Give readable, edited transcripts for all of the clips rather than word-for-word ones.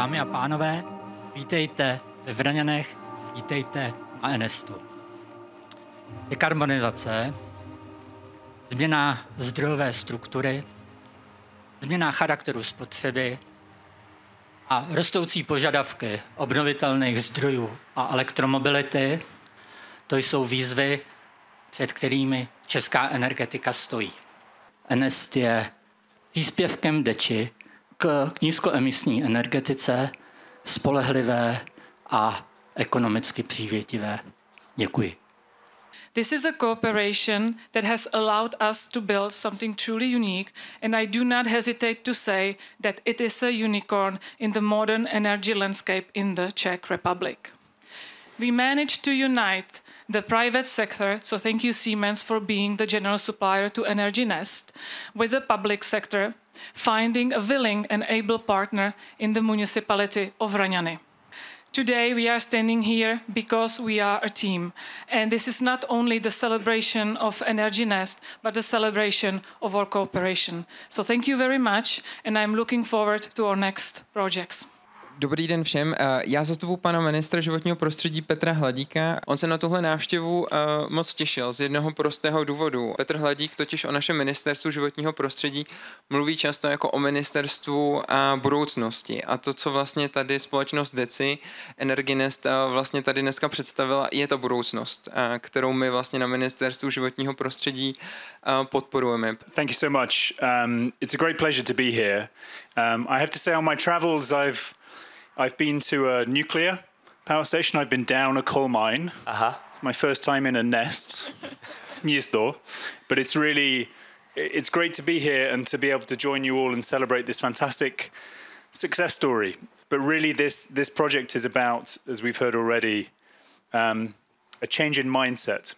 Dámy a pánové, vítejte ve Vraňanech, vítejte na Enestu. Dekarbonizace, změna zdrojové struktury, změna charakteru spotřeby a rostoucí požadavky obnovitelných zdrojů a elektromobility, to jsou výzvy, před kterými česká energetika stojí. Enest je příspěvkem DEČI k nízkoemisní energetice, spolehlivé a ekonomicky přívětivé. Děkuji. This is a cooperation that has allowed us to build something truly unique, and I do not hesitate to say that it is a unicorn in the modern energy landscape in the Czech Republic. We managed to unite the private sector, so thank you Siemens for being the general supplier to Energy Nest, with the public sector, finding a willing and able partner in the municipality of Vraňany. Today we are standing here because we are a team, and this is not only the celebration of Energy Nest, but the celebration of our cooperation. So thank you very much, and I'm looking forward to our next projects. Dobrý den všem. Já zastupuji pana ministra životního prostředí Petra Hladíka. On se na tuhle návštěvu moc těšil z jednoho prostého důvodu. Petr Hladík totiž o našem ministerstvu životního prostředí mluví často jako o ministerstvu budoucnosti. A to, co vlastně tady společnost DECI, Energinest vlastně tady dneska představila, je ta budoucnost, kterou my vlastně na ministerstvu životního prostředí podporujeme. Thank you so much. It's a great pleasure to be here. I have to say on my travels I've been to a nuclear power station. I've been down a coal mine. It's my first time in a nest, Gniezdo. But it's great to be here and to be able to join you all and celebrate this fantastic success story. But really this project is about, as we've heard already, a change in mindset,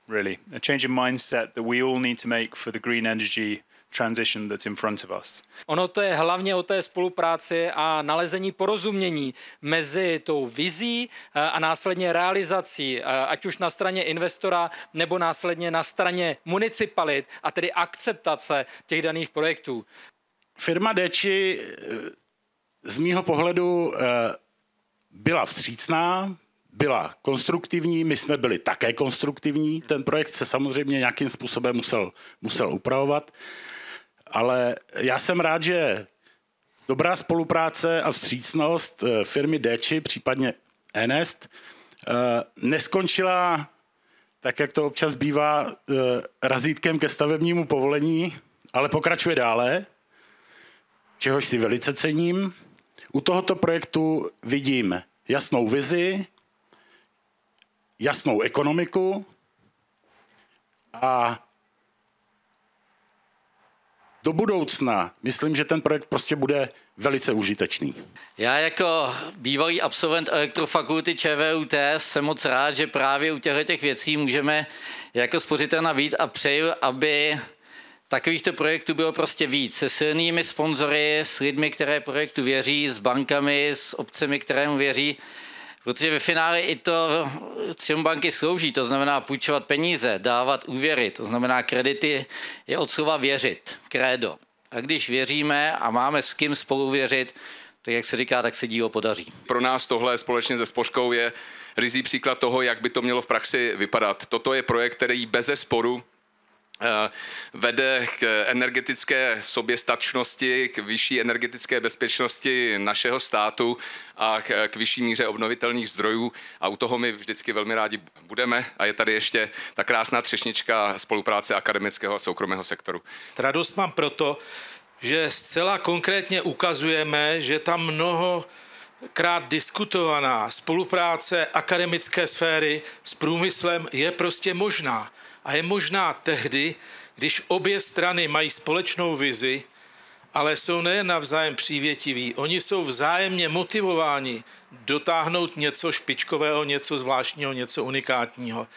really. A change in mindset that we all need to make for the green energy transition that's in front of us. Ono to je hlavně o té spolupráci a nalezení porozumění mezi tou vizí a následně realizací, ať už na straně investora nebo následně na straně municipalit, a tedy akceptace těch daných projektů. Firma DEČI z mýho pohledu byla vstřícná, byla konstruktivní, my jsme byli také konstruktivní. Ten projekt se samozřejmě nějakým způsobem musel upravovat. Ale já jsem rád, že dobrá spolupráce a vstřícnost firmy DEČI, případně Enest, neskončila tak, jak to občas bývá, razítkem ke stavebnímu povolení, ale pokračuje dále, čehož si velice cením. U tohoto projektu vidím jasnou vizi, jasnou ekonomiku a do budoucna myslím, že ten projekt prostě bude velice užitečný. Já jako bývalý absolvent elektrofakulty ČVUT jsem moc rád, že právě u těchto věcí můžeme jako spořitelna být a přeju, aby takovýchto projektů bylo prostě víc. Se silnými sponzory, s lidmi, které projektu věří, s bankami, s obcemi, kterému věří. Protože ve finále i to, čemu banky slouží, to znamená půjčovat peníze, dávat úvěry, to znamená kredity, je od slova věřit, krédo. A když věříme a máme s kým spolu věřit, tak jak se říká, tak se dílo podaří. Pro nás tohle společně se Spořkou je ryzí příklad toho, jak by to mělo v praxi vypadat. Toto je projekt, který bezesporu vede k energetické soběstačnosti, k vyšší energetické bezpečnosti našeho státu a k vyšší míře obnovitelných zdrojů a u toho my vždycky velmi rádi budeme a je tady ještě ta krásná třešnička spolupráce akademického a soukromého sektoru. Radost mám proto, že zcela konkrétně ukazujeme, že ta mnohokrát diskutovaná spolupráce akademické sféry s průmyslem je prostě možná. A je možná tehdy, když obě strany mají společnou vizi, ale jsou nejen navzájem přívětiví, oni jsou vzájemně motivováni dotáhnout něco špičkového, něco zvláštního, něco unikátního.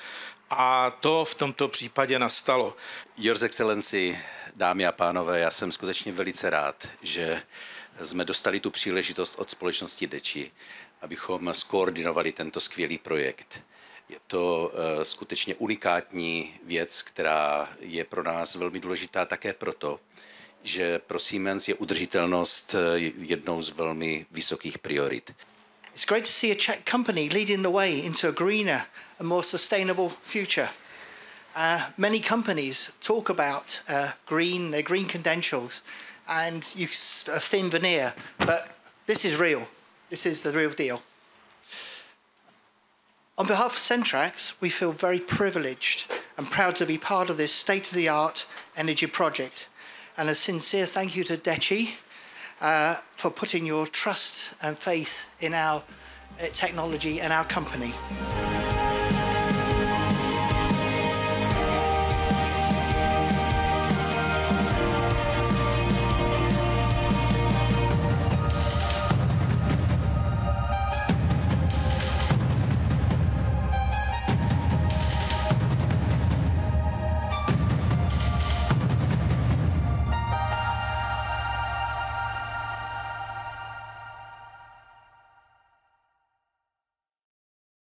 A to v tomto případě nastalo. Yours Excellency, dámy a pánové, já jsem skutečně velice rád, že jsme dostali tu příležitost od společnosti DEČI, abychom skoordinovali tento skvělý projekt. Je to skutečně unikátní věc, která je pro nás velmi důležitá také proto, že pro Siemens je udržitelnost jednou z velmi vysokých priorit. It's great to see a Czech company leading the way into a greener and more sustainable future. Many companies talk about green, their green credentials, and a thin veneer, but this is real. This is the real deal. On behalf of Centrax, we feel very privileged and proud to be part of this state-of-the-art energy project. And a sincere thank you to DECI for putting your trust and faith in our technology and our company.